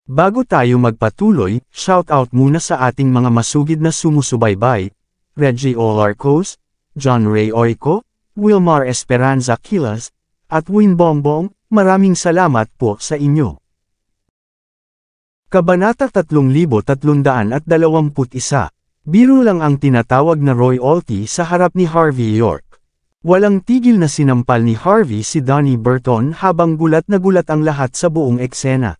Bago tayo magpatuloy, shoutout muna sa ating mga masugid na sumusubaybay, Reggie Olarcos, John Ray Oico, Wilmar Esperanza Quilas, at Win Bongbong, maraming salamat po sa inyo. Kabanata 3321. Biro lang ang tinatawag na royalty sa harap ni Harvey York. Walang tigil na sinampal ni Harvey si Donnie Burton habang gulat na gulat ang lahat sa buong eksena.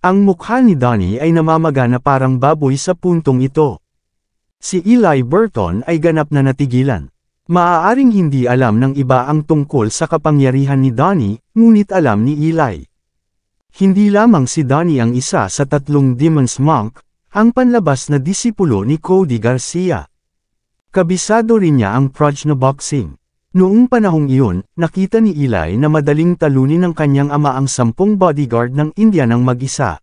Ang mukha ni Donnie ay namamaga na parang baboy sa puntong ito. Si Eli Burton ay ganap na natigilan. Maaaring hindi alam ng iba ang tungkol sa kapangyarihan ni Donnie, ngunit alam ni Eli. Hindi lamang si Donnie ang isa sa 3 Demons Monk, ang panlabas na disipulo ni Cody Garcia. Kabisado rin niya ang Prajna Boxing. Noong panahong iyon, nakita ni Eli na madaling talunin ng kanyang ama ang 10 bodyguard ng India ng mag-isa.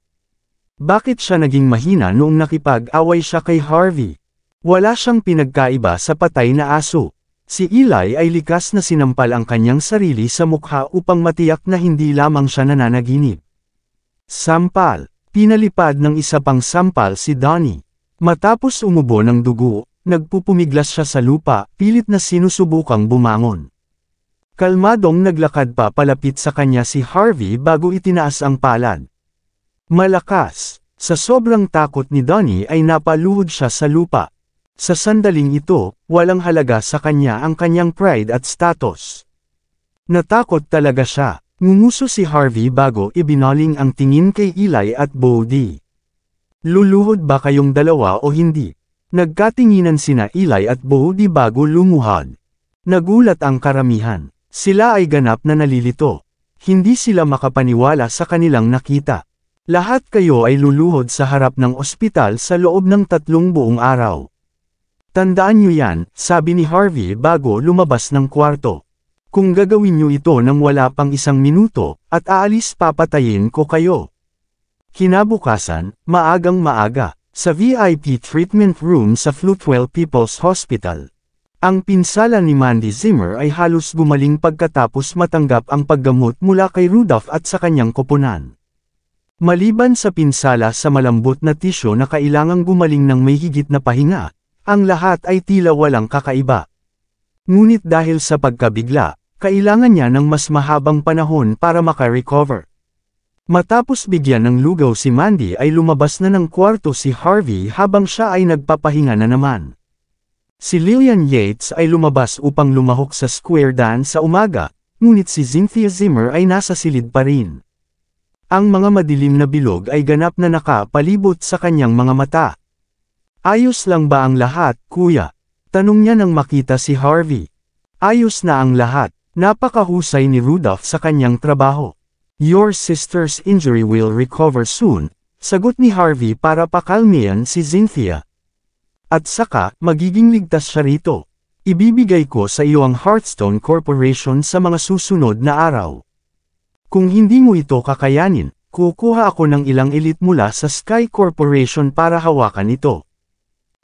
Bakit siya naging mahina noong nakipag-away siya kay Harvey? Wala siyang pinagkaiba sa patay na aso. Si Eli ay likas na sinampal ang kanyang sarili sa mukha upang matiyak na hindi lamang siya nananaginip. Sampal. Pinalipad ng isa pang sampal si Donnie. Matapos umubo ng dugo, nagpupumiglas siya sa lupa, pilit na sinusubukang bumangon. Kalmadong naglakad pa palapit sa kanya si Harvey bago itinaas ang palad. Malakas. Sa sobrang takot ni Donnie ay napaluhod siya sa lupa. Sa sandaling ito, walang halaga sa kanya ang kanyang pride at status. Natakot talaga siya. Ngumuso si Harvey bago ibinaling ang tingin kay Eli at Bodhi. Luluhod ba kayong dalawa o hindi? Nagkatinginan sina Eli at Bodhi bago lumuhod. Nagulat ang karamihan. Sila ay ganap na nalilito. Hindi sila makapaniwala sa kanilang nakita. Lahat kayo ay luluhod sa harap ng ospital sa loob ng 3 buong araw. Tandaan niyo yan, sabi ni Harvey bago lumabas ng kwarto. Kung gagawin niyo ito nang wala pang 1 minuto, at aalis papatayin ko kayo. Kinabukasan, maagang maaga, sa VIP treatment room sa Floatwell People's Hospital. Ang pinsala ni Mandy Zimmer ay halos gumaling pagkatapos matanggap ang paggamot mula kay Rudolph at sa kanyang koponan. Maliban sa pinsala sa malambot na tisyo na kailangang gumaling ng may higit na pahinga, ang lahat ay tila walang kakaiba. Ngunit dahil sa pagkabigla, kailangan niya ng mas mahabang panahon para makarecover. Matapos bigyan ng lugaw si Mandy ay lumabas na ng kwarto si Harvey habang siya ay nagpapahinga na naman. Si Lillian Yates ay lumabas upang lumahok sa square dance sa umaga, ngunit si Cynthia Zimmer ay nasa silid pa rin. Ang mga madilim na bilog ay ganap na nakapalibot sa kanyang mga mata. Ayos lang ba ang lahat, kuya? Tanong niya nang makita si Harvey. Ayos na ang lahat. Napakahusay ni Rudolph sa kanyang trabaho. Your sister's injury will recover soon, sagot ni Harvey para pakalmihan si Cynthia. At saka, magiging ligtas siya rito. Ibibigay ko sa iyo ang Hearthstone Corporation sa mga susunod na araw. Kung hindi mo ito kakayanin, kukuha ako ng ilang elite mula sa Sky Corporation para hawakan ito.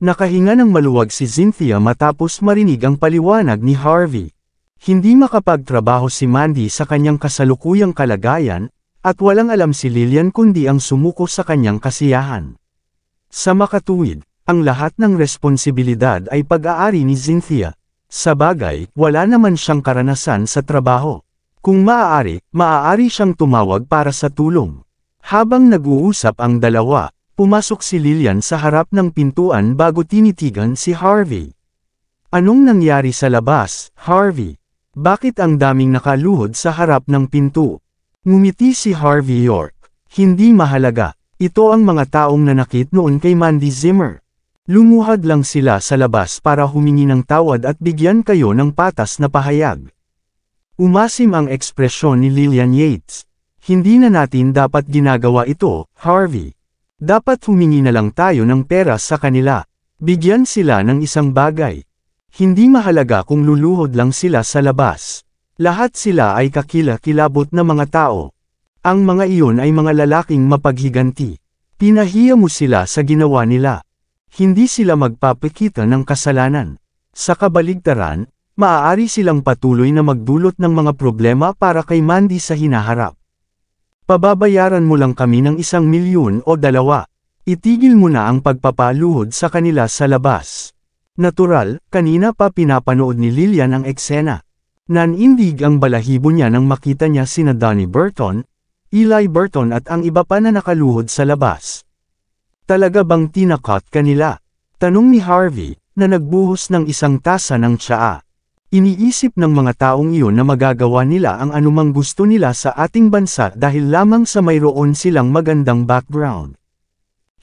Nakahinga ng maluwag si Cynthia matapos marinig ang paliwanag ni Harvey. Hindi makapagtrabaho si Mandy sa kanyang kasalukuyang kalagayan, at walang alam si Lillian kundi ang sumuko sa kanyang kasiyahan. Sa makatuwid, ang lahat ng responsibilidad ay pag-aari ni Cynthia. Sa bagay, wala naman siyang karanasan sa trabaho. Kung maaari siyang tumawag para sa tulong. Habang nag-uusap ang dalawa, pumasok si Lillian sa harap ng pintuan bago tinitigan si Harvey. Anong nangyari sa labas, Harvey? Bakit ang daming nakaluhod sa harap ng pinto? Ngumiti si Harvey York. Hindi mahalaga. Ito ang mga taong nanakit noon kay Mandy Zimmer. Lumuhad lang sila sa labas para humingi ng tawad at bigyan kayo ng patas na pahayag. Umasim ang ekspresyon ni Lillian Yates. Hindi na natin dapat ginagawa ito, Harvey. Dapat humingi na lang tayo ng pera sa kanila. Bigyan sila ng isang bagay. Hindi mahalaga kung luluhod lang sila sa labas. Lahat sila ay kakila-kilabot na mga tao. Ang mga iyon ay mga lalaking mapaghiganti. Pinahiya mo sila sa ginawa nila. Hindi sila magpapakita ng kasalanan. Sa kabaligtaran, maaari silang patuloy na magdulot ng mga problema para kay Mandy sa hinaharap. Pababayaran mo lang kami ng 1,000,000 o 2. Itigil mo na ang pagpapaluhod sa kanila sa labas. Natural, kanina pa pinapanood ni Lillian ang eksena. Nanindig ang balahibo niya nang makita niya sina Donnie Burton, Eli Burton at ang iba pa na nakaluhod sa labas. Talaga bang tinakot kanila? Tanong ni Harvey, na nagbuhos ng isang tasa ng tsaa. Iniisip ng mga taong iyon na magagawa nila ang anumang gusto nila sa ating bansa dahil lamang sa mayroon silang magandang background.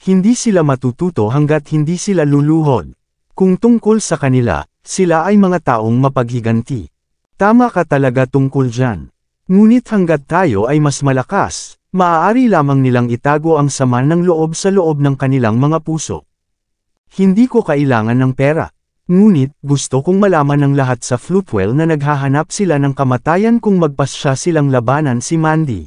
Hindi sila matututo hanggat hindi sila luluhod. Kung tungkol sa kanila, sila ay mga taong mapaghiganti. Tama ka talaga tungkol dyan. Ngunit hanggat tayo ay mas malakas, maaari lamang nilang itago ang sama ng loob sa loob ng kanilang mga puso. Hindi ko kailangan ng pera. Ngunit, gusto kong malaman ng lahat sa Floatwell na naghahanap sila ng kamatayan kung magpasya silang labanan si Mandy.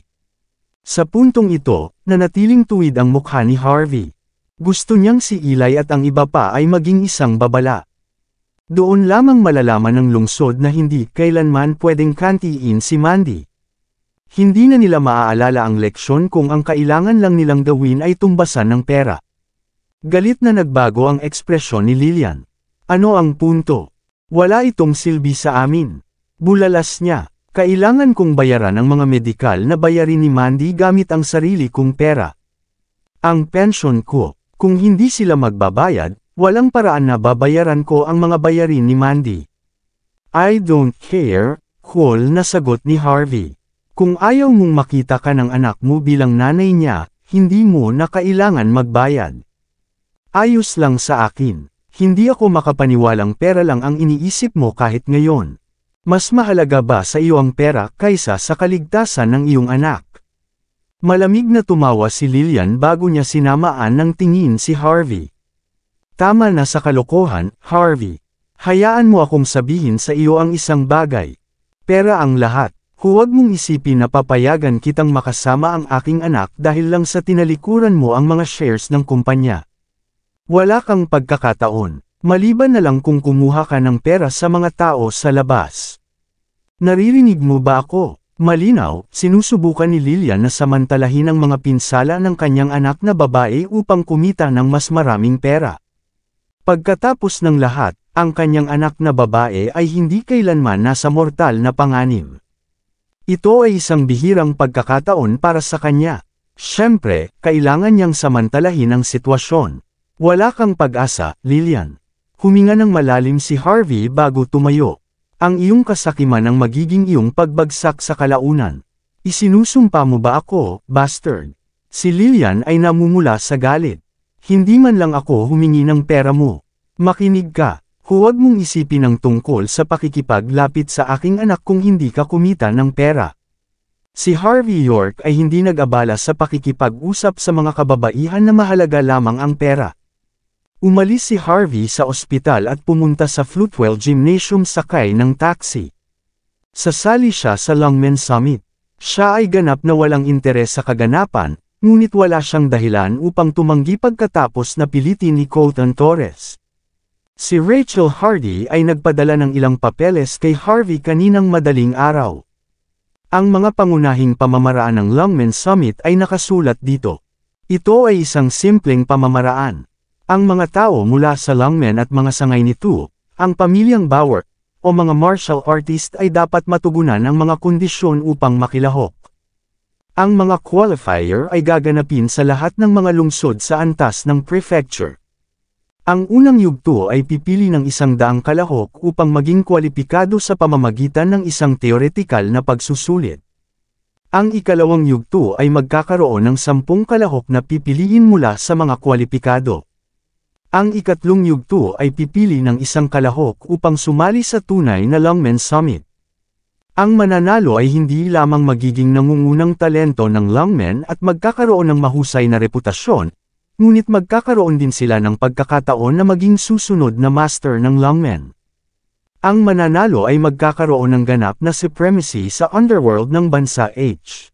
Sa puntong ito, nanatiling tuwid ang mukha ni Harvey. Gusto niyang si Eli at ang iba pa ay maging isang babala. Doon lamang malalaman ng lungsod na hindi kailanman pwedeng kantiin si Mandy. Hindi na nila maaalala ang leksyon kung ang kailangan lang nilang gawin ay tumbasan ng pera. Galit na nagbago ang ekspresyon ni Lillian. Ano ang punto? Wala itong silbi sa amin. Bulalas niya. Kailangan kong bayaran ang mga medikal na bayarin ni Mandy gamit ang sarili kong pera. Ang pensyon ko, kung hindi sila magbabayad, walang paraan na babayaran ko ang mga bayarin ni Mandy. I don't care, cool na sagot ni Harvey. Kung ayaw mong makita ka ng anak mo bilang nanay niya, hindi mo na kailangan magbayad. Ayos lang sa akin. Hindi ako makapaniwalang pera lang ang iniisip mo kahit ngayon. Mas mahalaga ba sa iyo ang pera kaysa sa kaligtasan ng iyong anak? Malamig na tumawa si Lillian bago niya sinamaan ng tingin si Harvey. Tama na sa kalokohan, Harvey. Hayaan mo akong sabihin sa iyo ang isang bagay. Pera ang lahat. Huwag mong isipin na papayagan kitang makasama ang aking anak dahil lang sa tinalikuran mo ang mga shares ng kumpanya. Wala kang pagkakataon, maliban na lang kung kumuha ka ng pera sa mga tao sa labas. Naririnig mo ba ako? Malinaw, sinusubukan ni Lillian na samantalahin ang mga pinsala ng kanyang anak na babae upang kumita ng mas maraming pera. Pagkatapos ng lahat, ang kanyang anak na babae ay hindi kailanman nasa mortal na panganib. Ito ay isang bihirang pagkakataon para sa kanya. Siyempre, kailangan niyang samantalahin ang sitwasyon. Wala kang pag-asa, Lillian. Huminga ng malalim si Harvey bago tumayo. Ang iyong kasakiman ang magiging iyong pagbagsak sa kalaunan. Isinusumpa mo ba ako, bastard? Si Lillian ay namumula sa galit. Hindi man lang ako humingi ng pera mo. Makinig ka. Huwag mong isipin ang tungkol sa pakikipaglapit sa aking anak kung hindi ka kumita ng pera. Si Harvey York ay hindi nag-abala sa pakikipag-usap sa mga kababaihan na mahalaga lamang ang pera. Umalis si Harvey sa ospital at pumunta sa Floatwell Gymnasium sakay ng taxi. Sasali siya sa Longmen Summit. Siya ay ganap na walang interes sa kaganapan, ngunit wala siyang dahilan upang tumanggi pagkatapos na pilitin ni Colton Torres. Si Rachel Hardy ay nagpadala ng ilang papeles kay Harvey kaninang madaling araw. Ang mga pangunahing pamamaraan ng Longmen Summit ay nakasulat dito. Ito ay isang simpleng pamamaraan. Ang mga tao mula sa Longmen at mga sangay nito, ang pamilyang Bauer, o mga martial artist ay dapat matugunan ang mga kondisyon upang makilahok. Ang mga qualifier ay gaganapin sa lahat ng mga lungsod sa antas ng prefecture. Ang unang yugto ay pipili ng 100 kalahok upang maging kwalipikado sa pamamagitan ng isang teoretikal na pagsusulit. Ang ikalawang yugto ay magkakaroon ng 10 kalahok na pipiliin mula sa mga kwalipikado. Ang ikatlong yugto ay pipili ng 1 kalahok upang sumali sa tunay na Longmen Summit. Ang mananalo ay hindi lamang magiging nangungunang talento ng Longmen at magkakaroon ng mahusay na reputasyon, ngunit magkakaroon din sila ng pagkakataon na maging susunod na master ng Longmen. Ang mananalo ay magkakaroon ng ganap na supremacy sa underworld ng bansa H.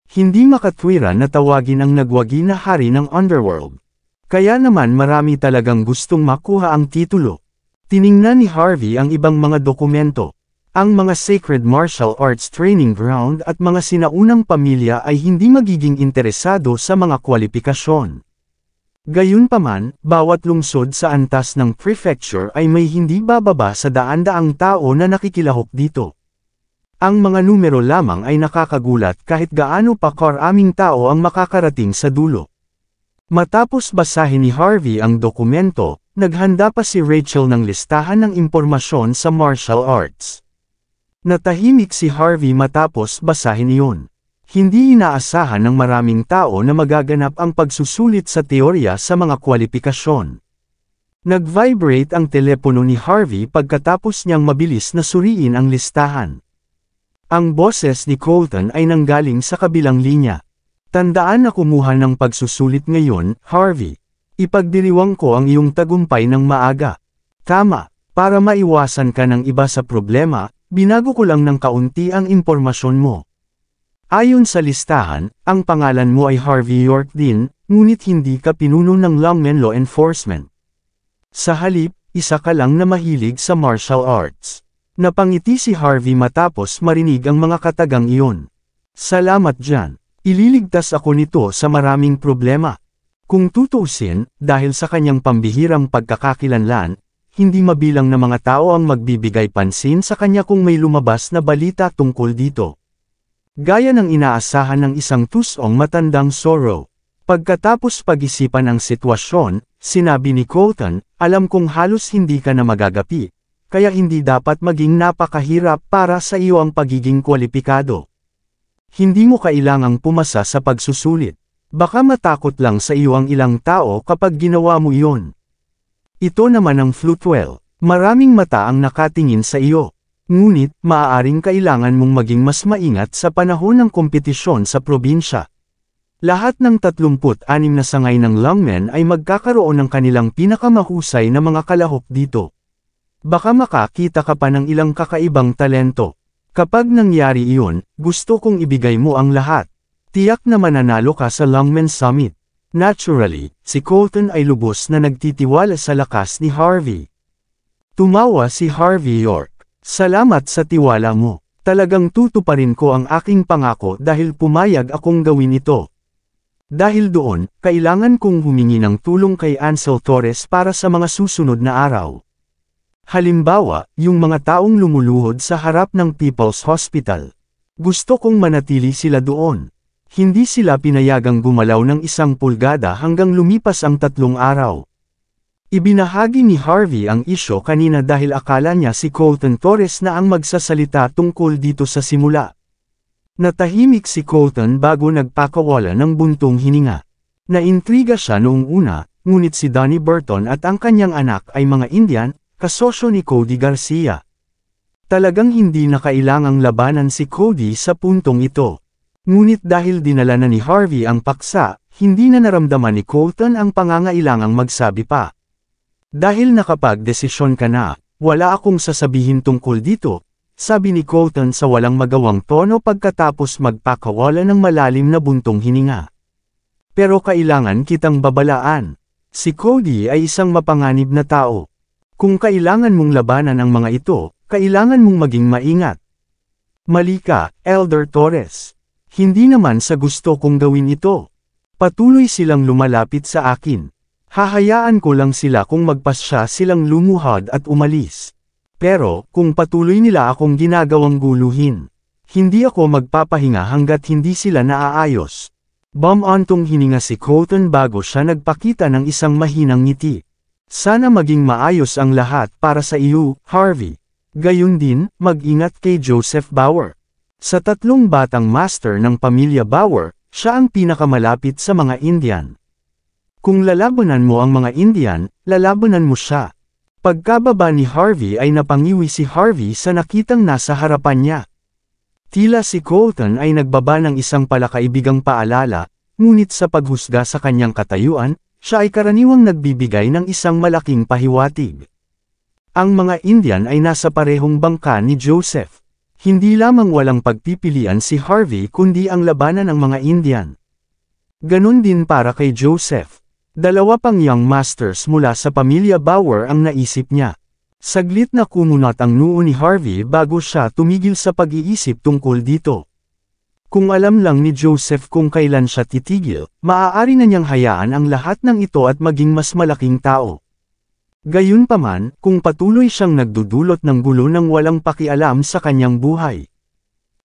Hindi makatwiran na tawagin ang nagwagi na hari ng underworld. Kaya naman marami talagang gustong makuha ang titulo. Tiningnan ni Harvey ang ibang mga dokumento. Ang mga sacred martial arts training ground at mga sinaunang pamilya ay hindi magiging interesado sa mga kwalipikasyon. Gayunpaman, bawat lungsod sa antas ng prefecture ay may hindi bababa sa daan-daang tao na nakikilahok dito. Ang mga numero lamang ay nakakagulat kahit gaano pa karaming tao ang makakarating sa dulo. Matapos basahin ni Harvey ang dokumento, naghanda pa si Rachel ng listahan ng impormasyon sa martial arts. Natahimik si Harvey matapos basahin iyon. Hindi inaasahan ng maraming tao na magaganap ang pagsusulit sa teorya sa mga kwalipikasyon. Nag-vibrate ang telepono ni Harvey pagkatapos niyang mabilis na suriin ang listahan. Ang boses ni Colton ay nanggaling sa kabilang linya. Tandaan na kumuha ng pagsusulit ngayon, Harvey. Ipagdiriwang ko ang iyong tagumpay ng maaga. Tama, para maiwasan ka ng iba sa problema, binago ko lang ng kaunti ang impormasyon mo. Ayon sa listahan, ang pangalan mo ay Harvey York din, ngunit hindi ka pinuno ng Longmen Law Enforcement. Sa halip, isa ka lang na mahilig sa martial arts. Napangiti si Harvey matapos marinig ang mga katagang iyon. Salamat dyan. Ililigtas ako nito sa maraming problema. Kung tutuusin, dahil sa kanyang pambihirang pagkakakilanlan, hindi mabilang na mga tao ang magbibigay pansin sa kanya kung may lumabas na balita tungkol dito. Gaya ng inaasahan ng isang tusong matandang Sorrow. Pagkatapos pag-isipan ang sitwasyon, sinabi ni Colton, alam kong halos hindi ka na magagapi, kaya hindi dapat maging napakahirap para sa iyo ang pagiging kwalipikado. Hindi mo kailangang pumasa sa pagsusulit. Baka matakot lang sa iyo ang ilang tao kapag ginawa mo iyon. Ito naman ang Flutewell. Maraming mata ang nakatingin sa iyo. Ngunit, maaaring kailangan mong maging mas maingat sa panahon ng kompetisyon sa probinsya. Lahat ng 36 na sangay ng Longmen ay magkakaroon ng kanilang pinakamahusay na mga kalahok dito. Baka makakita ka pa ng ilang kakaibang talento. Kapag nangyari iyon, gusto kong ibigay mo ang lahat. Tiyak na mananalo ka sa Longmen Summit. Naturally, si Colton ay lubos na nagtitiwala sa lakas ni Harvey. Tumawa si Harvey York. Salamat sa tiwala mo. Talagang tutuparin ko ang aking pangako dahil pumayag akong gawin ito. Dahil doon, kailangan kong humingi ng tulong kay Ansel Torres para sa mga susunod na araw. Halimbawa, yung mga taong lumuluhod sa harap ng People's Hospital. Gusto kong manatili sila doon. Hindi sila pinayagang gumalaw ng 1 pulgada hanggang lumipas ang 3 araw. Ibinahagi ni Harvey ang isyo kanina dahil akala niya si Colton Torres na ang magsasalita tungkol dito sa simula. Natahimik si Colton bago nagpakawala ng buntong hininga. Naintriga siya noong una, ngunit si Donnie Burton at ang kanyang anak ay mga Indian, kasosyo ni Cody Garcia. Talagang hindi na kailangang labanan si Cody sa puntong ito. Ngunit dahil dinala na ni Harvey ang paksa, hindi na naramdaman ni Colton ang pangangailangang magsabi pa. Dahil nakapag-desisyon ka na, wala akong sasabihin tungkol dito, sabi ni Colton sa walang magawang tono pagkatapos magpakawala ng malalim na buntong hininga. Pero kailangan kitang babalaan. Si Cody ay isang mapanganib na tao. Kung kailangan mong labanan ang mga ito, kailangan mong maging maingat. Mali ka, Elder Torres. Hindi naman sa gusto kong gawin ito. Patuloy silang lumalapit sa akin. Hahayaan ko lang sila kung magpasya silang lumuhad at umalis. Pero, kung patuloy nila akong ginagawang guluhin, hindi ako magpapahinga hanggat hindi sila naaayos. Bumantong hininga si Colton bago siya nagpakita ng isang mahinang ngiti. Sana maging maayos ang lahat para sa iyo, Harvey. Gayun din, mag-ingat kay Joseph Bauer. Sa 3 batang master ng pamilya Bauer, siya ang pinakamalapit sa mga Indian. Kung lalabanan mo ang mga Indian, lalabanan mo siya. Pagkababa ni Harvey ay napangiwi si Harvey sa nakitang nasa harapan niya. Tila si Colton ay nagbaba ng isang palakaibigang paalala, ngunit sa paghusga sa kanyang katayuan, siya ay karaniwang nagbibigay ng isang malaking pahiwatig. Ang mga Indian ay nasa parehong bangka ni Joseph. Hindi lamang walang pagpipilian si Harvey kundi ang labanan ng mga Indian. Ganon din para kay Joseph. 2 pang young masters mula sa pamilya Bauer ang naisip niya. Saglit na kumunat ang noo ni Harvey bago siya tumigil sa pag-iisip tungkol dito. Kung alam lang ni Joseph kung kailan siya titigil, maaari na niyang hayaan ang lahat ng ito at maging mas malaking tao. Gayunpaman, kung patuloy siyang nagdudulot ng gulo nang walang pakialam sa kanyang buhay.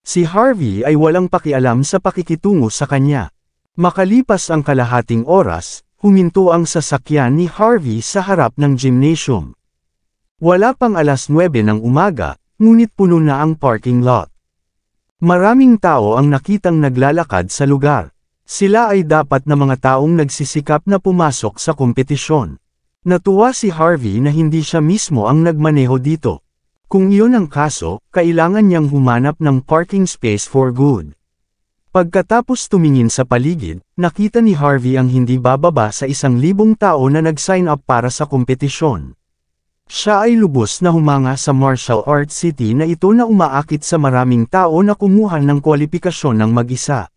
Si Harvey ay walang pakialam sa pakikitungo sa kanya. Makalipas ang kalahating oras, huminto ang sasakyan ni Harvey sa harap ng gymnasium. Wala pang 9:00 ng umaga, ngunit puno na ang parking lot. Maraming tao ang nakitang naglalakad sa lugar. Sila ay dapat na mga taong nagsisikap na pumasok sa kompetisyon. Natuwa si Harvey na hindi siya mismo ang nagmaneho dito. Kung iyon ang kaso, kailangan niyang humanap ng parking space for good. Pagkatapos tumingin sa paligid, nakita ni Harvey ang hindi bababa sa 1,000 tao na nag-sign up para sa kompetisyon. Siya ay lubos na humanga sa martial arts city na ito na umaakit sa maraming tao na kumuha ng kwalipikasyon ng mag-isa.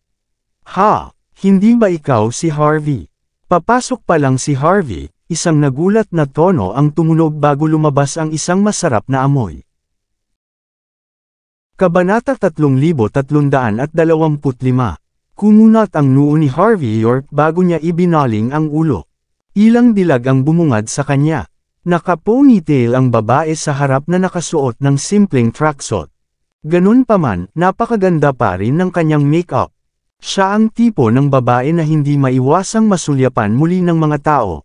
Ha, hindi ba ikaw si Harvey? Papasok pa lang si Harvey, isang nagulat na tono ang tumunog bago lumabas ang isang masarap na amoy. Kabanata 3325. Kumunat ang noo ni Harvey York bago niya ibinaling ang ulo. Ilang dilag ang bumungad sa kanya. Naka-ponytail ang babae sa harap na nakasuot ng simpleng tracksuit. Ganun pa man, napakaganda pa rin ng kanyang makeup. Siya ang tipo ng babae na hindi maiwasang masulyapan muli ng mga tao.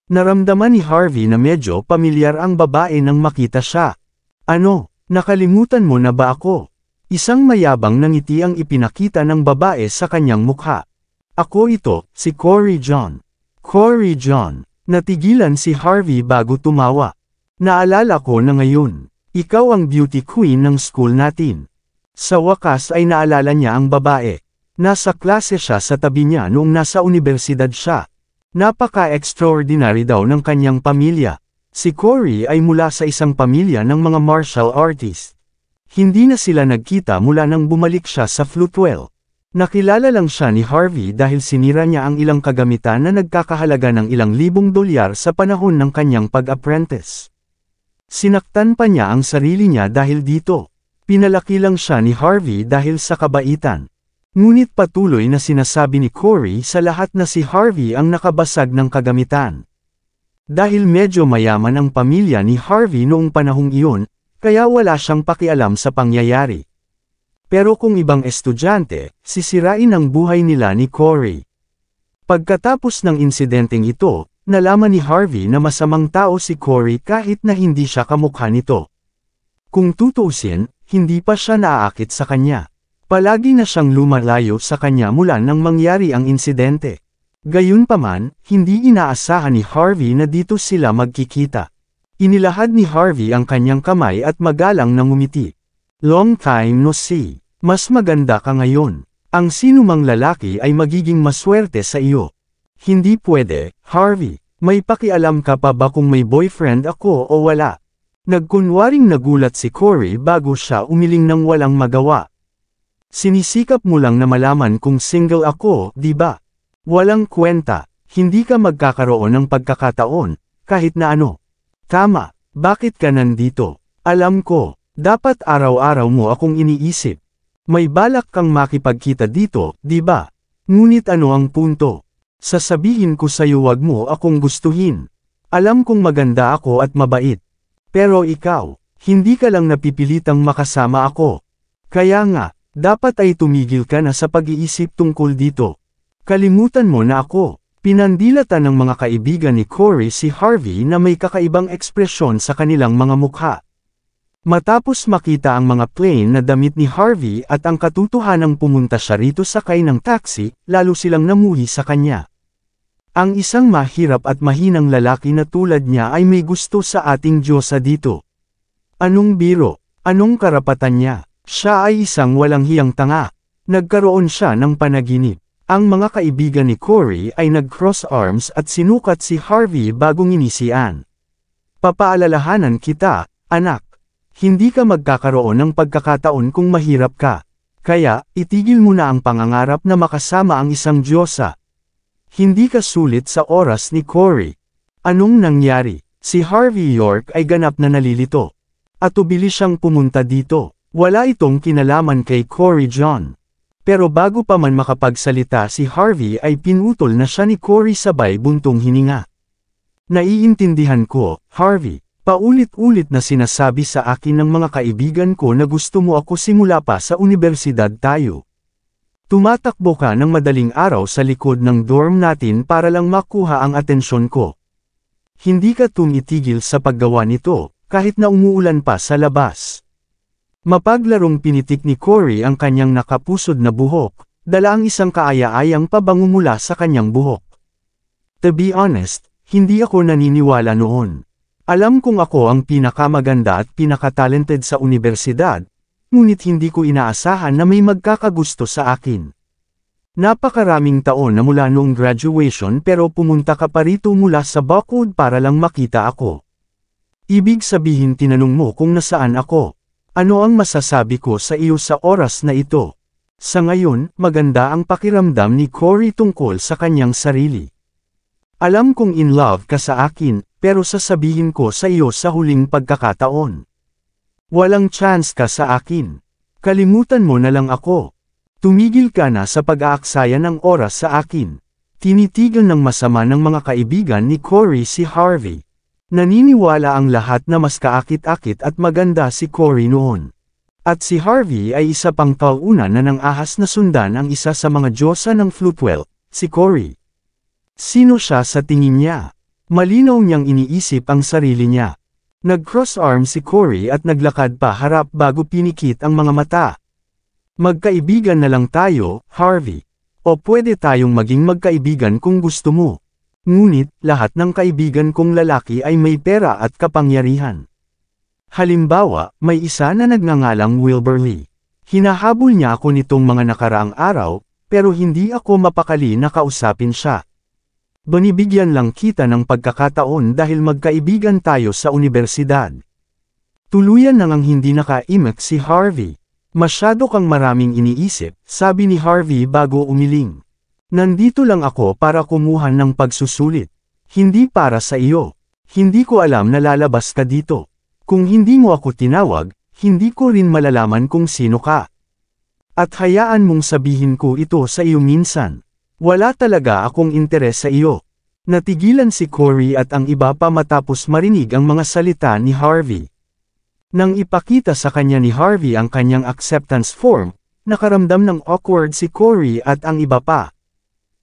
Naramdaman ni Harvey na medyo pamilyar ang babae nang makita siya. Ano, nakalimutan mo na ba ako? Isang mayabang na ngiti ang ipinakita ng babae sa kanyang mukha. Ako ito, si Cory John. Cory John. Natigilan si Harvey bago tumawa. Naalala ko na ngayon. Ikaw ang beauty queen ng school natin. Sa wakas ay naalala niya ang babae. Nasa klase siya sa tabi niya noong nasa unibersidad siya. Napaka-extraordinary daw ng kanyang pamilya. Si Cory ay mula sa isang pamilya ng mga martial artist. Hindi na sila nagkita mula nang bumalik siya sa Floatwell. Nakilala lang siya ni Harvey dahil sinira niya ang ilang kagamitan na nagkakahalaga ng ilang libong dolyar sa panahon ng kanyang pag-apprentice. Sinaktan pa niya ang sarili niya dahil dito. Pinalaki lang siya ni Harvey dahil sa kabaitan. Ngunit patuloy na sinasabi ni Cory sa lahat na si Harvey ang nakabasag ng kagamitan. Dahil medyo mayaman ang pamilya ni Harvey noong panahong iyon, kaya wala siyang pakialam sa pangyayari. Pero kung ibang estudyante, sisirain ang buhay nila ni Cory. Pagkatapos ng insidenteng ito, nalaman ni Harvey na masamang tao si Cory kahit na hindi siya kamukha nito. Kung tutuusin, hindi pa siya naaakit sa kanya. Palagi na siyang lumalayo sa kanya mula nang mangyari ang insidente. Gayunpaman, hindi inaasahan ni Harvey na dito sila magkikita. Inilahad ni Harvey ang kanyang kamay at magalang na ngumiti. Long time no see. Mas maganda ka ngayon. Ang sinumang lalaki ay magiging maswerte sa iyo. Hindi pwede, Harvey. May pakialam ka pa ba kung may boyfriend ako o wala? Nagkunwaring nagulat si Cory bago siya umiling ng walang magawa. Sinisikap mo lang na malaman kung single ako, di ba? Walang kwenta, hindi ka magkakaroon ng pagkakataon, kahit na ano. Tama, bakit ka nandito? Alam ko. Dapat araw-araw mo akong iniisip. May balak kang makipagkita dito, di ba? Ngunit ano ang punto? Sasabihin ko sa'yo wag mo akong gustuhin. Alam kong maganda ako at mabait. Pero ikaw, hindi ka lang napipilitang makasama ako. Kaya nga, dapat ay tumigil ka na sa pag-iisip tungkol dito. Kalimutan mo na ako. Pinandilatan ng mga kaibigan ni Cory si Harvey na may kakaibang ekspresyon sa kanilang mga mukha. Matapos makita ang mga plain na damit ni Harvey at ang katotohanang pumunta siya rito sakay ng taxi, lalo silang namuhi sa kanya. Ang isang mahirap at mahinang lalaki na tulad niya ay may gusto sa ating Diyosa dito. Anong biro? Anong karapatan niya? Siya ay isang walang hiyang tanga. Nagkaroon siya ng panaginip. Ang mga kaibigan ni Cory ay nag-cross arms at sinukat si Harvey bago nginisian. Papaalalahanan kita, anak. Hindi ka magkakaroon ng pagkakataon kung mahirap ka. Kaya, itigil mo na ang pangangarap na makasama ang isang Diyosa. Hindi ka sulit sa oras ni Cory. Anong nangyari? Si Harvey York ay ganap na nalilito. At ubili siyang pumunta dito. Wala itong kinalaman kay Cory John. Pero bago pa man makapagsalita si Harvey ay pinutol na siya ni Cory sabay buntong hininga. Naiintindihan ko, Harvey. Paulit-ulit na sinasabi sa akin ng mga kaibigan ko na gusto mo ako simula pa sa unibersidad tayo. Tumatakbo ka ng madaling araw sa likod ng dorm natin para lang makuha ang atensyon ko. Hindi ka tumitigil sa paggawa nito, kahit na umuulan pa sa labas. Mapaglarong pinitik ni Cory ang kanyang nakapusod na buhok, dala ang isang kaaya-ayang pabango mula sa kanyang buhok. To be honest, hindi ako naniniwala noon. Alam kong ako ang pinakamaganda at pinakatalented sa unibersidad, ngunit hindi ko inaasahan na may magkakagusto sa akin. Napakaraming taon na mula noong graduation pero pumunta ka pa rito mula sa Buckwood para lang makita ako. Ibig sabihin tinanong mo kung nasaan ako. Ano ang masasabi ko sa iyo sa oras na ito? Sa ngayon, maganda ang pakiramdam ni Cory tungkol sa kanyang sarili. Alam kong in love ka sa akin, pero sasabihin ko sa iyo sa huling pagkakataon. Walang chance ka sa akin. Kalimutan mo na lang ako. Tumigil ka na sa pag-aaksaya ng oras sa akin. Tinitigan ng masama ng mga kaibigan ni Cory si Harvey. Naniniwala ang lahat na mas kaakit-akit at maganda si Cory noon. At si Harvey ay isa pang taunan na nang ahas na sundan ang isa sa mga diyosa ng Floatwell, si Cory. Sino siya sa tingin niya? Malinaw niyang iniisip ang sarili niya. Nag-cross-arm si Cory at naglakad pa harap bago pinikit ang mga mata. Magkaibigan na lang tayo, Harvey. O pwede tayong maging magkaibigan kung gusto mo. Ngunit, lahat ng kaibigan kong lalaki ay may pera at kapangyarihan. Halimbawa, may isa na nagngangalang Wilbur Lee. Hinahabol niya ako nitong mga nakaraang araw, pero hindi ako mapakali na kausapin siya. Binibigyan lang kita ng pagkakataon dahil magkaibigan tayo sa unibersidad. Tuluyan nang hindi nakaimak si Harvey. Masyado kang maraming iniisip, sabi ni Harvey bago umiling. Nandito lang ako para kumuha ng pagsusulit. Hindi para sa iyo. Hindi ko alam na lalabas ka dito. Kung hindi mo ako tinawag, hindi ko rin malalaman kung sino ka. At hayaan mong sabihin ko ito sa iyo minsan. Wala talaga akong interes sa iyo. Natigilan si Cory at ang iba pa matapos marinig ang mga salita ni Harvey. Nang ipakita sa kanya ni Harvey ang kanyang acceptance form, nakaramdam ng awkward si Cory at ang iba pa.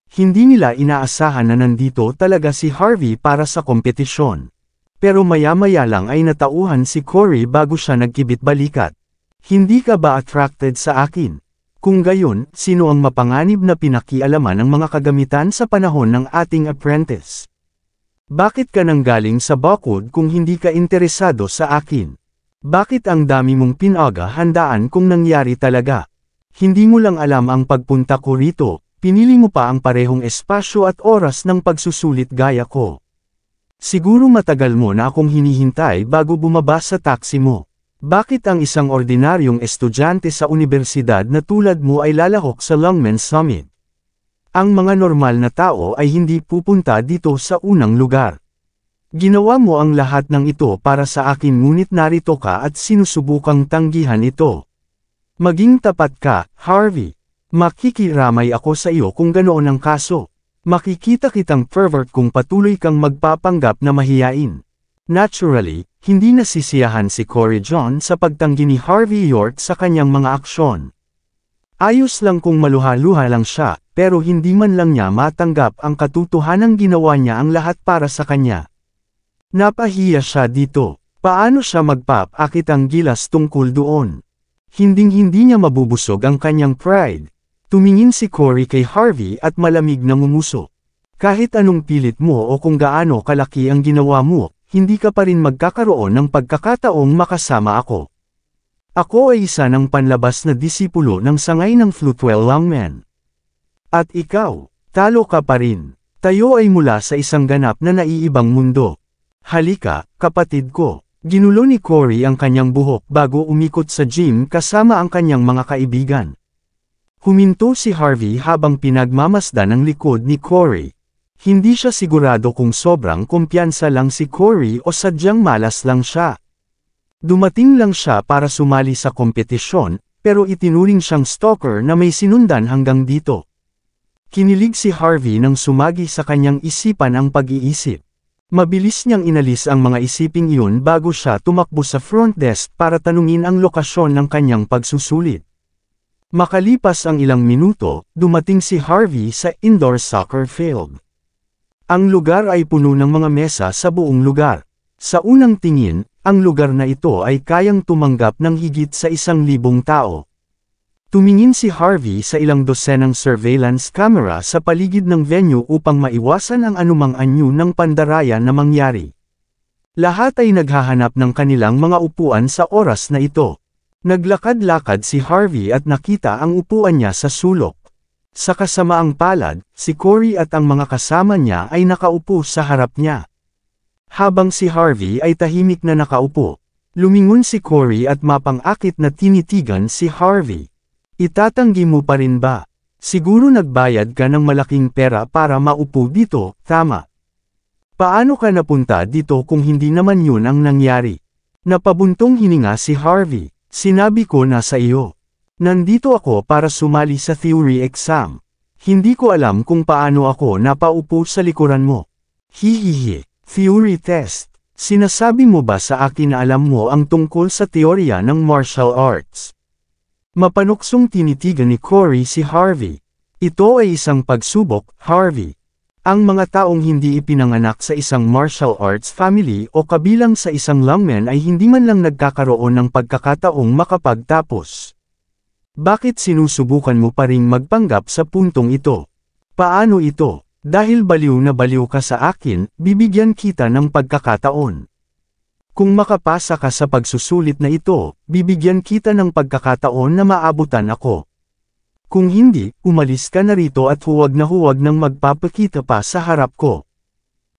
Hindi nila inaasahan na nandito talaga si Harvey para sa kompetisyon. Pero maya-maya lang ay natauhan si Cory bago siya nagkibit-balikat. Hindi ka ba attracted sa akin? Kung gayon, sino ang mapanganib na pinakialaman ng mga kagamitan sa panahon ng ating apprentice? Bakit ka nanggaling sa Buckwood kung hindi ka interesado sa akin? Bakit ang dami mong pinaghahandaan kung nangyari talaga? Hindi mo lang alam ang pagpunta ko rito. Pinili mo pa ang parehong espasyo at oras ng pagsusulit gaya ko. Siguro matagal mo na akong hinihintay bago bumaba sa taxi mo. Bakit ang isang ordinaryong estudyante sa unibersidad na tulad mo ay lalahok sa Longman Summit? Ang mga normal na tao ay hindi pupunta dito sa unang lugar. Ginawa mo ang lahat ng ito para sa akin ngunit narito ka at sinusubukang tanggihan ito. Maging tapat ka, Harvey. Makikiramay ako sa iyo kung ganoon ang kaso. Makikita kitang pervert kung patuloy kang magpapanggap na mahiyain. Naturally, hindi nasisiyahan si Cory John sa pagtanggi ni Harvey York sa kanyang mga aksyon. Ayos lang kung maluha-luha lang siya, pero hindi man lang niya matanggap ang katotohanang ginawa niya ang lahat para sa kanya. Napahiya siya dito. Paano siya magpapakit ang gilas tungkol doon? Hinding-hindi niya mabubusog ang kanyang pride. Tumingin si Cory kay Harvey at malamig na ngumuso. Kahit anong pilit mo o kung gaano kalaki ang ginawa mo, hindi ka pa rin magkakaroon ng pagkakataong makasama ako. Ako ay isa ng panlabas na disipulo ng sangay ng Floatwell Longman. At ikaw, talo ka pa rin. Tayo ay mula sa isang ganap na naiibang mundo. Halika, kapatid ko. Ginulo ni Cory ang kanyang buhok bago umikot sa gym kasama ang kanyang mga kaibigan. Huminto si Harvey habang pinagmamasdan ang likod ni Cory. Hindi siya sigurado kung sobrang kumpiyansa lang si Corey o sadyang malas lang siya. Dumating lang siya para sumali sa kompetisyon, pero itinuring siyang stalker na may sinundan hanggang dito. Kinilig si Harvey nang sumagi sa kanyang isipan ang pag-iisip. Mabilis niyang inalis ang mga isiping iyon bago siya tumakbo sa front desk para tanungin ang lokasyon ng kanyang pagsusulit. Makalipas ang ilang minuto, dumating si Harvey sa indoor soccer field. Ang lugar ay puno ng mga mesa sa buong lugar. Sa unang tingin, ang lugar na ito ay kayang tumanggap ng higit sa 1,000 tao. Tumingin si Harvey sa ilang dosenang surveillance camera sa paligid ng venue upang maiwasan ang anumang anyo ng pandaraya na mangyari. Lahat ay naghahanap ng kanilang mga upuan sa oras na ito. Naglakad-lakad si Harvey at nakita ang upuan niya sa sulok. Sa kasamaang palad, si Corey at ang mga kasama niya ay nakaupo sa harap niya. Habang si Harvey ay tahimik na nakaupo, lumingon si Corey at mapang-akit na tinitigan si Harvey. Itatanggi mo pa rin ba? Siguro nagbayad ka ng malaking pera para maupo dito, tama? Paano ka napunta dito kung hindi naman yun ang nangyari? Napabuntong hininga si Harvey. Sinabi ko na sa iyo. Nandito ako para sumali sa theory exam. Hindi ko alam kung paano ako napaupo sa likuran mo. Hihihi, theory test. Sinasabi mo ba sa akin na alam mo ang tungkol sa teorya ng martial arts? Mapanuksong tinitigan ni Corey si Harvey. Ito ay isang pagsubok, Harvey. Ang mga taong hindi ipinanganak sa isang martial arts family o kabilang sa isang lungmen ay hindi man lang nagkakaroon ng pagkakataong makapagtapos. Bakit sinusubukan mo pa ring magpanggap sa puntong ito? Paano ito? Dahil baliw na baliw ka sa akin, bibigyan kita ng pagkakataon. Kung makapasa ka sa pagsusulit na ito, bibigyan kita ng pagkakataon na maabutan ako. Kung hindi, umalis ka na rito at huwag nang magpapakita pa sa harap ko.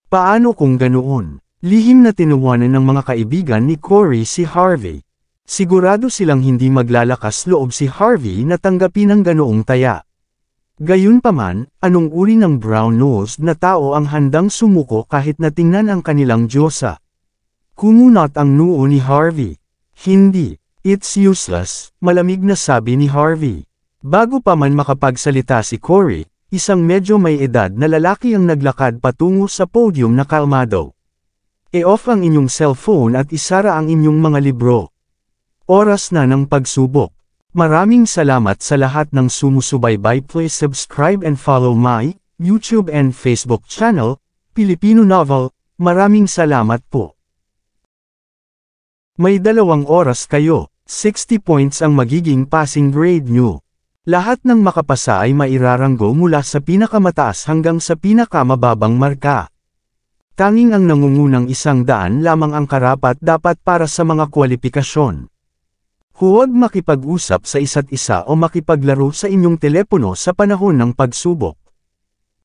Paano kung ganoon? Lihim na tinuwanan ng mga kaibigan ni Corey si Harvey. Sigurado silang hindi maglalakas loob si Harvey na tanggapin ang ganoong taya. Gayunpaman, anong uri ng brown-nosed na tao ang handang sumuko kahit na tingnan ang kanilang diyosa? Kumunat ang noo ni Harvey. Hindi. It's useless, malamig na sabi ni Harvey. Bago pa man makapagsalita si Corey, isang medyo may edad na lalaki ang naglakad patungo sa podium na kalmado. E-off ang inyong cellphone at isara ang inyong mga libro. Oras na ng pagsubok. Maraming salamat sa lahat ng sumusubaybay. Please subscribe and follow my YouTube and Facebook channel, Filipino Novel. Maraming salamat po. May 2 oras kayo, 60 points ang magiging passing grade nyo. Lahat ng makapasa ay mairaranggo mula sa pinakamataas hanggang sa pinakamababang marka. Tanging ang nangungunang 100 lamang ang karapat-dapat para sa mga kwalipikasyon. Huwag makipag-usap sa isa't isa o makipaglaro sa inyong telepono sa panahon ng pagsubok.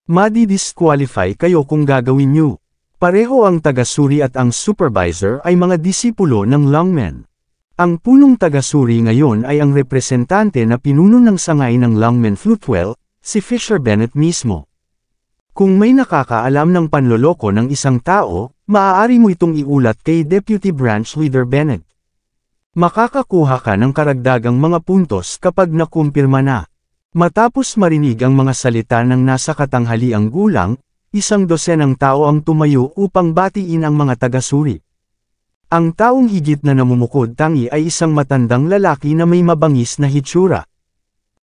Madi-disqualify kayo kung gagawin nyo. Pareho ang taga-suri at ang supervisor ay mga disipulo ng lungmen. Ang punong taga-suri ngayon ay ang representante na pinuno ng sangay ng lungmen Floatwell, si Fisher Bennett mismo. Kung may nakakaalam ng panloloko ng isang tao, maaari mo itong iulat kay Deputy Branch Leader Bennett. Makakakuha ka ng karagdagang mga puntos kapag nakumpirma na. Matapos marinig ang mga salita ng nasa katanghaliang gulang, 100 tao ang tumayo upang batiin ang mga taga-suri. Ang taong higit na namumukod tangi ay isang matandang lalaki na may mabangis na hitsura.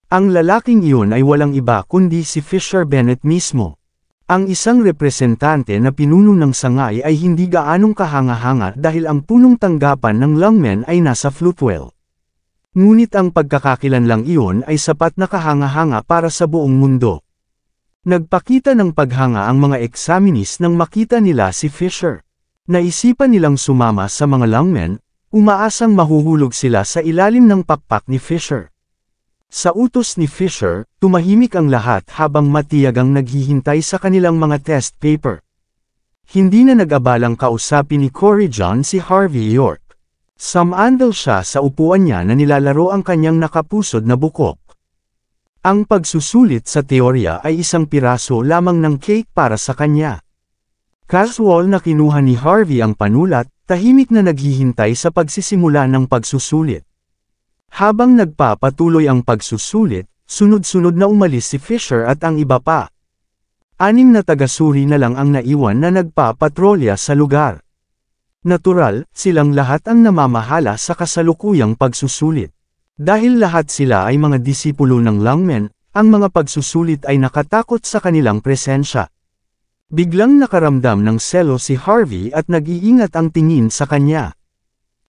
Ang lalaking iyon ay walang iba kundi si Fisher Bennett mismo. Ang isang representante na pinuno ng sangay ay hindi gaanong kahanga-hanga dahil ang punong tanggapan ng lungmen ay nasa Floatwell. Ngunit ang pagkakakilanlang iyon ay sapat na kahanga-hanga para sa buong mundo. Nagpakita ng paghanga ang mga examinees nang makita nila si Fisher. Naisipan nilang sumama sa mga lungmen, umaasang mahuhulog sila sa ilalim ng pakpak ni Fisher. Sa utos ni Fisher, tumahimik ang lahat habang matiyagang naghihintay sa kanilang mga test paper. Hindi na nag-abalang kausapin ni Corey John si Harvey York. Samandal siya sa upuan niya na nilalaro ang kanyang nakapusod na bukok. Ang pagsusulit sa teorya ay isang piraso lamang ng cake para sa kanya. Casual na kinuha ni Harvey ang panulat, tahimik na naghihintay sa pagsisimula ng pagsusulit. Habang nagpapatuloy ang pagsusulit, sunod-sunod na umalis si Fisher at ang iba pa. 6 na taga-suri na lang ang naiwan na nagpapatrolya sa lugar. Natural, silang lahat ang namamahala sa kasalukuyang pagsusulit. Dahil lahat sila ay mga disipulo ng Lungmen, ang mga pagsusulit ay nakatakot sa kanilang presensya. Biglang nakaramdam ng selo si Harvey at nag-iingat ang tingin sa kanya.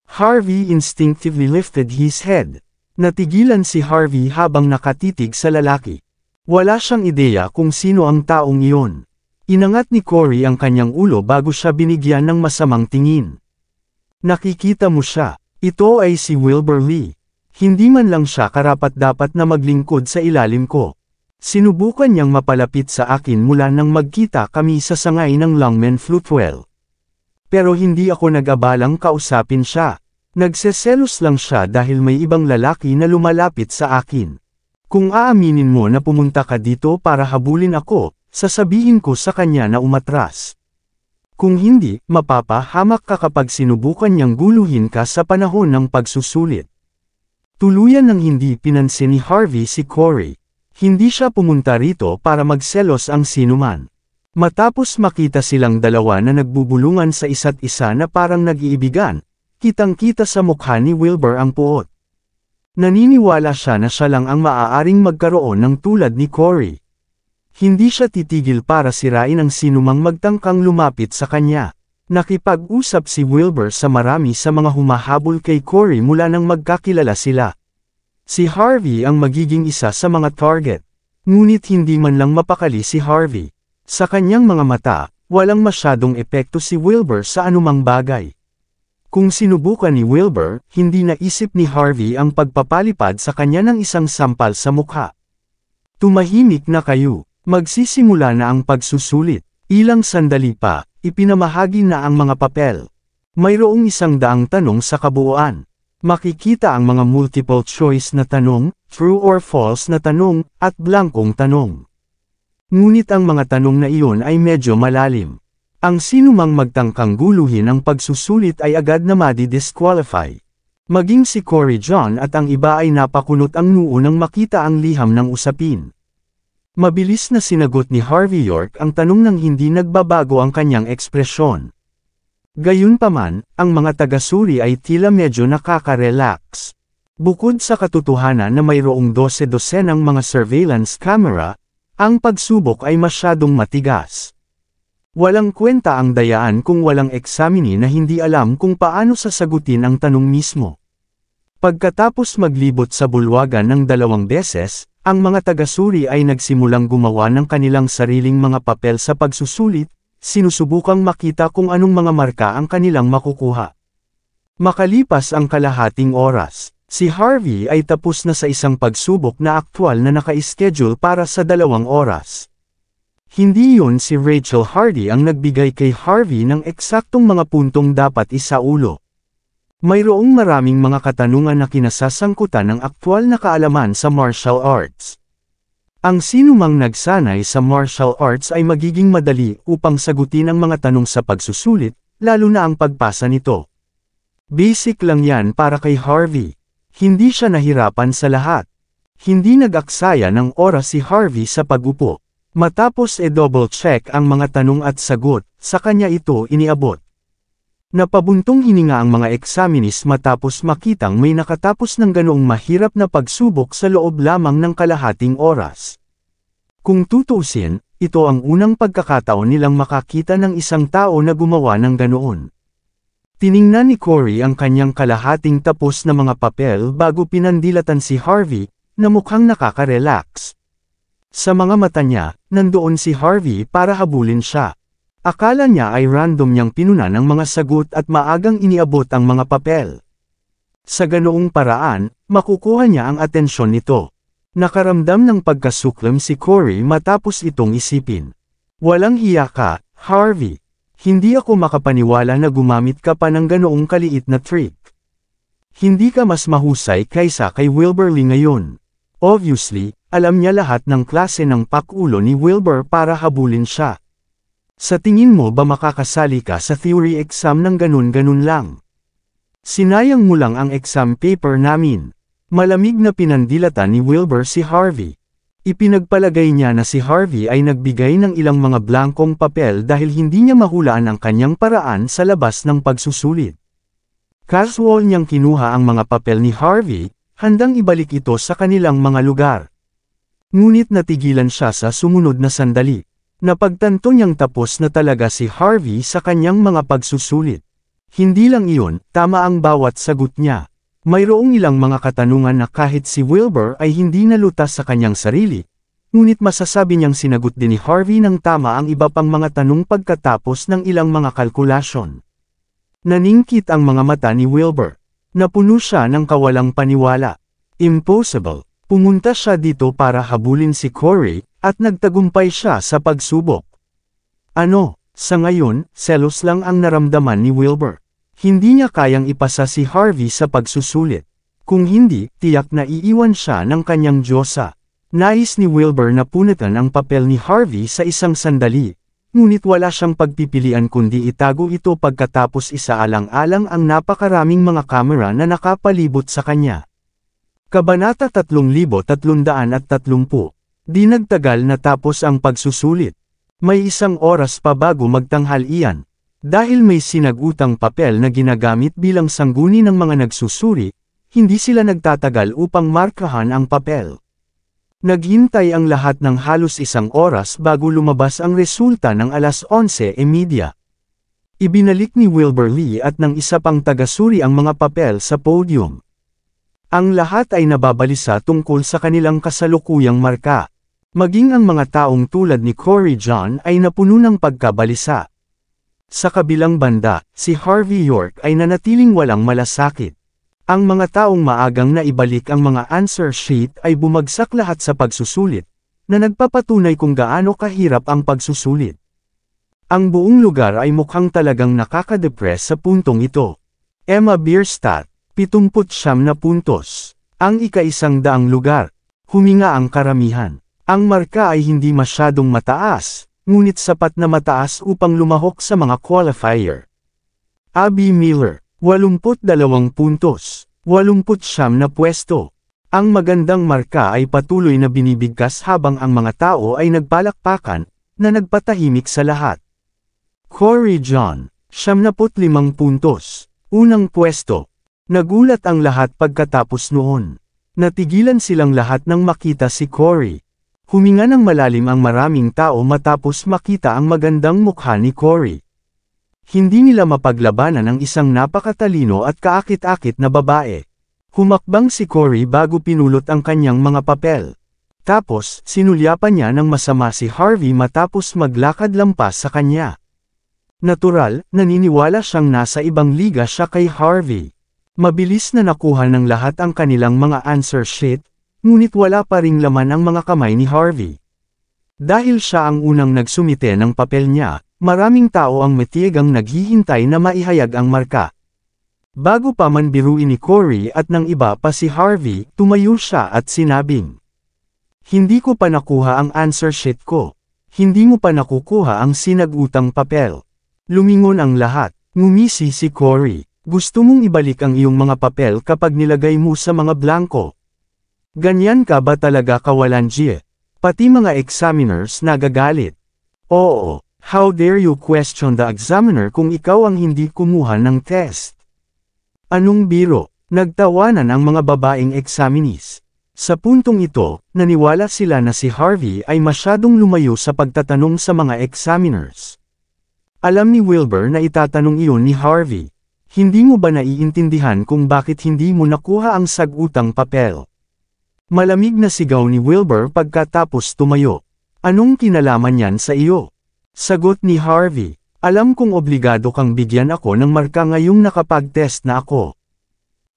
Harvey instinctively lifted his head. Natigilan si Harvey habang nakatitig sa lalaki. Wala siyang ideya kung sino ang taong iyon. Inangat ni Corey ang kanyang ulo bago siya binigyan ng masamang tingin. Nakikita mo siya, ito ay si Wilbur Lee. Hindi man lang siya karapat-dapat na maglingkod sa ilalim ko. Sinubukan niyang mapalapit sa akin mula nang magkita kami sa sangay ng Lungmen Flutewell. Pero hindi ako nag-abalang kausapin siya. Nagseselos lang siya dahil may ibang lalaki na lumalapit sa akin. Kung aaminin mo na pumunta ka dito para habulin ako, sasabihin ko sa kanya na umatras. Kung hindi, mapapahamak ka kapag sinubukan niyang guluhin ka sa panahon ng pagsusulit. Tuluyan ng hindi pinansin ni Harvey si Corey. Hindi siya pumunta rito para magselos ang sinuman. Matapos makita silang dalawa na nagbubulungan sa isa't isa na parang nag-iibigan, kitang-kita sa mukha ni Wilbur ang puot. Naniniwala siya na siya lang ang maaaring magkaroon ng tulad ni Corey. Hindi siya titigil para sirain ang sinumang magtangkang lumapit sa kanya. Nakipag-usap si Wilbur sa marami sa mga humahabol kay Corey mula nang magkakilala sila. Si Harvey ang magiging isa sa mga target. Ngunit hindi man lang mapakali si Harvey. Sa kanyang mga mata, walang masyadong epekto si Wilbur sa anumang bagay. Kung sinubukan ni Wilbur, hindi naisip ni Harvey ang pagpapalipad sa kanya ng isang sampal sa mukha. Tumahimik na kayo. Magsisimula na ang pagsusulit. Ilang sandali pa, ipinamahagi na ang mga papel. Mayroong 100 tanong sa kabuuan. Makikita ang mga multiple choice na tanong, true or false na tanong, at blankong tanong. Ngunit ang mga tanong na iyon ay medyo malalim. Ang sinumang magtangkang guluhin ang pagsusulit ay agad na madi-disqualify. Maging si Corey John at ang iba ay napakunot ang noo nang makita ang liham ng usapin. Mabilis na sinagot ni Harvey York ang tanong nang hindi nagbabago ang kanyang ekspresyon. Gayunpaman, ang mga taga-suri ay tila medyo nakaka-relax. Bukod sa katotohanan na mayroong 12-dosenang mga surveillance camera, ang pagsubok ay masyadong matigas. Walang kwenta ang dayaan kung walang examine na hindi alam kung paano sasagutin ang tanong mismo. Pagkatapos maglibot sa bulwagan ng 2 beses, ang mga taga-suri ay nagsimulang gumawa ng kanilang sariling mga papel sa pagsusulit, sinusubukang makita kung anong mga marka ang kanilang makukuha. Makalipas ang kalahating oras, si Harvey ay tapos na sa isang pagsubok na aktwal na naka-schedule para sa 2 oras. Hindi yun si Rachel Hardy ang nagbigay kay Harvey ng eksaktong mga puntong dapat isaulo. Mayroong maraming mga katanungan na kinasasangkutan ng aktwal na kaalaman sa martial arts. Ang sinumang nagsanay sa martial arts ay magiging madali upang sagutin ang mga tanong sa pagsusulit, lalo na ang pagpasa nito. Basic lang yan para kay Harvey. Hindi siya nahirapan sa lahat. Hindi nag-aksaya ng oras si Harvey sa pag-upo. Matapos double-check ang mga tanong at sagot, sa kanya ito iniabot. Napabuntong hininga ang mga examinees matapos makitang may nakatapos ng ganoong mahirap na pagsubok sa loob lamang ng kalahating oras. Kung tutuusin, ito ang unang pagkakataon nilang makakita ng isang tao na gumawa ng ganoon. Tiningnan ni Corey ang kanyang kalahating tapos na mga papel bago pinandilatan si Harvey, na mukhang nakaka-relax. Sa mga mata niya, nandoon si Harvey para habulin siya. Akala niya ay random niyang pinunan ang mga sagot at maagang iniabot ang mga papel. Sa ganoong paraan, makukuha niya ang atensyon nito. Nakaramdam ng pagkasuklam si Corey matapos itong isipin. Walang hiya ka, Harvey. Hindi ako makapaniwala na gumamit ka pa ng ganoong kaliit na trick. Hindi ka mas mahusay kaysa kay Wilbur Lee ngayon. Obviously, alam niya lahat ng klase ng pakulo ni Wilbur para habulin siya. Sa tingin mo ba makakasali ka sa theory exam ng ganun-ganun lang? Sinayang mo lang ang exam paper namin. Malamig na pinandilatan ni Wilbur si Harvey. Ipinagpalagay niya na si Harvey ay nagbigay ng ilang mga blankong papel dahil hindi niya mahulaan ang kanyang paraan sa labas ng pagsusulit. Casual niyang kinuha ang mga papel ni Harvey, handang ibalik ito sa kanilang mga lugar. Ngunit natigilan siya sa sumunod na sandali. Napagtanto niyang tapos na talaga si Harvey sa kanyang mga pagsusulit. Hindi lang iyon, tama ang bawat sagot niya. Mayroong ilang mga katanungan na kahit si Wilbur ay hindi nalutas sa kanyang sarili, ngunit masasabi niyang sinagot din ni Harvey ng tama ang iba pang mga tanong pagkatapos ng ilang mga kalkulasyon. Naningkit ang mga mata ni Wilbur. Napuno siya ng kawalang paniwala. Impossible. Pumunta siya dito para habulin si Corey, at nagtagumpay siya sa pagsubok. Ano, sa ngayon, selos lang ang naramdaman ni Wilbur. Hindi niya kayang ipasa si Harvey sa pagsusulit. Kung hindi, tiyak na iiwan siya ng kanyang Diyosa. Nais ni Wilbur na punitan ang papel ni Harvey sa isang sandali. Ngunit wala siyang pagpipilian kundi itago ito pagkatapos isaalang-alang ang napakaraming mga kamera na nakapalibot sa kanya. Kabanata 3330. Di nagtagal natapos ang pagsusulit. May isang oras pa bago magtanghal iyan. Dahil may sinagutang papel na ginagamit bilang sangguni ng mga nagsusuri, hindi sila nagtatagal upang markahan ang papel. Naghintay ang lahat ng halos isang oras bago lumabas ang resulta ng 11:30. Ibinalik ni Wilbur Lee at ng isa pang tagasuri ang mga papel sa podium. Ang lahat ay nababalisa tungkol sa kanilang kasalukuyang marka. Maging ang mga taong tulad ni Corey John ay napuno ng pagkabalisa. Sa kabilang banda, si Harvey York ay nanatiling walang malasakit. Ang mga taong maagang naibalik ang mga answer sheet ay bumagsak lahat sa pagsusulit, na nagpapatunay kung gaano kahirap ang pagsusulit. Ang buong lugar ay mukhang talagang nakakadepress sa puntong ito. Emma Bierstadt, 79 na puntos. Ang ika-100 lugar. Huminga ang karamihan. Ang marka ay hindi masyadong mataas, ngunit sapat na mataas upang lumahok sa mga qualifier. Abby Miller, 82 puntos, 89 na pwesto. Ang magandang marka ay patuloy na binibigkas habang ang mga tao ay nagpalakpakan, na nagpatahimik sa lahat. Corey John, 75 puntos, unang pwesto. Nagulat ang lahat pagkatapos noon. Natigilan silang lahat nang makita si Corey. Huminga ng malalim ang maraming tao matapos makita ang magandang mukha ni Corey. Hindi nila mapaglabanan ang isang napakatalino at kaakit-akit na babae. Humakbang si Corey bago pinulot ang kanyang mga papel. Tapos, sinulyapan niya ng masama si Harvey matapos maglakad lampas sa kanya. Natural, naniniwala siyang nasa ibang liga siya kay Harvey. Mabilis na nakuha ng lahat ang kanilang mga answer sheet, ngunit wala pa ring laman ang mga kamay ni Harvey. Dahil siya ang unang nagsumite ng papel niya, maraming tao ang matiyagang naghihintay na maihayag ang marka. Bago pa man biruin ni Corey at ng iba pa si Harvey, tumayo siya at sinabing, "Hindi ko pa nakuha ang answer sheet ko. Hindi mo pa nakukuha ang sinagutang papel." Lumingon ang lahat. Ngumisi si Corey. "Gusto mong ibalik ang iyong mga papel kapag nilagay mo sa mga blanko? Ganyan ka ba talaga kawalanji? Pati mga examiners nagagalit." "Oo, how dare you question the examiner kung ikaw ang hindi kumuha ng test?" Anong biro? Nagtawanan ang mga babaeng examinees. Sa puntong ito, naniwala sila na si Harvey ay masyadong lumayo sa pagtatanong sa mga examiners. Alam ni Wilbur na itatanong iyon ni Harvey. Hindi mo ba naiintindihan kung bakit hindi mo nakuha ang sagutang papel? Malamig na sigaw ni Wilbur pagkatapos tumayo. Anong kinalaman niyan sa iyo? Sagot ni Harvey. Alam kong obligado kang bigyan ako ng marka ngayong nakapag-test na ako.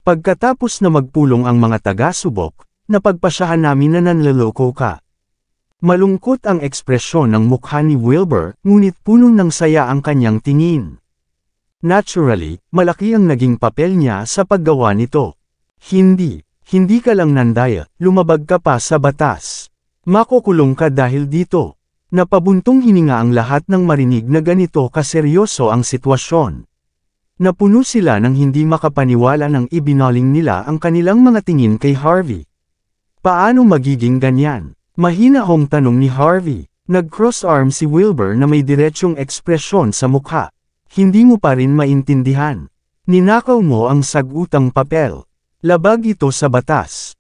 Pagkatapos na magpulong ang mga taga-subok, napagpasyahan namin na nanloloko ka. Malungkot ang ekspresyon ng mukha ni Wilbur, ngunit puno ng saya ang kanyang tingin. Naturally, malaki ang naging papel niya sa paggawa nito. Hindi. Hindi ka lang nandaya, lumabag ka pa sa batas. Makukulong ka dahil dito. Napabuntong hininga ang lahat ng marinig na ganito kaseryoso ang sitwasyon. Napuno sila ng hindi makapaniwala nang ibinaling nila ang kanilang mga tingin kay Harvey. Paano magiging ganyan? Mahinahong tanong ni Harvey. Nag-cross arm si Wilbur na may diretsyong ekspresyon sa mukha. Hindi mo pa rin maintindihan. Ninakaw mo ang sagutang papel. Labag ito sa batas.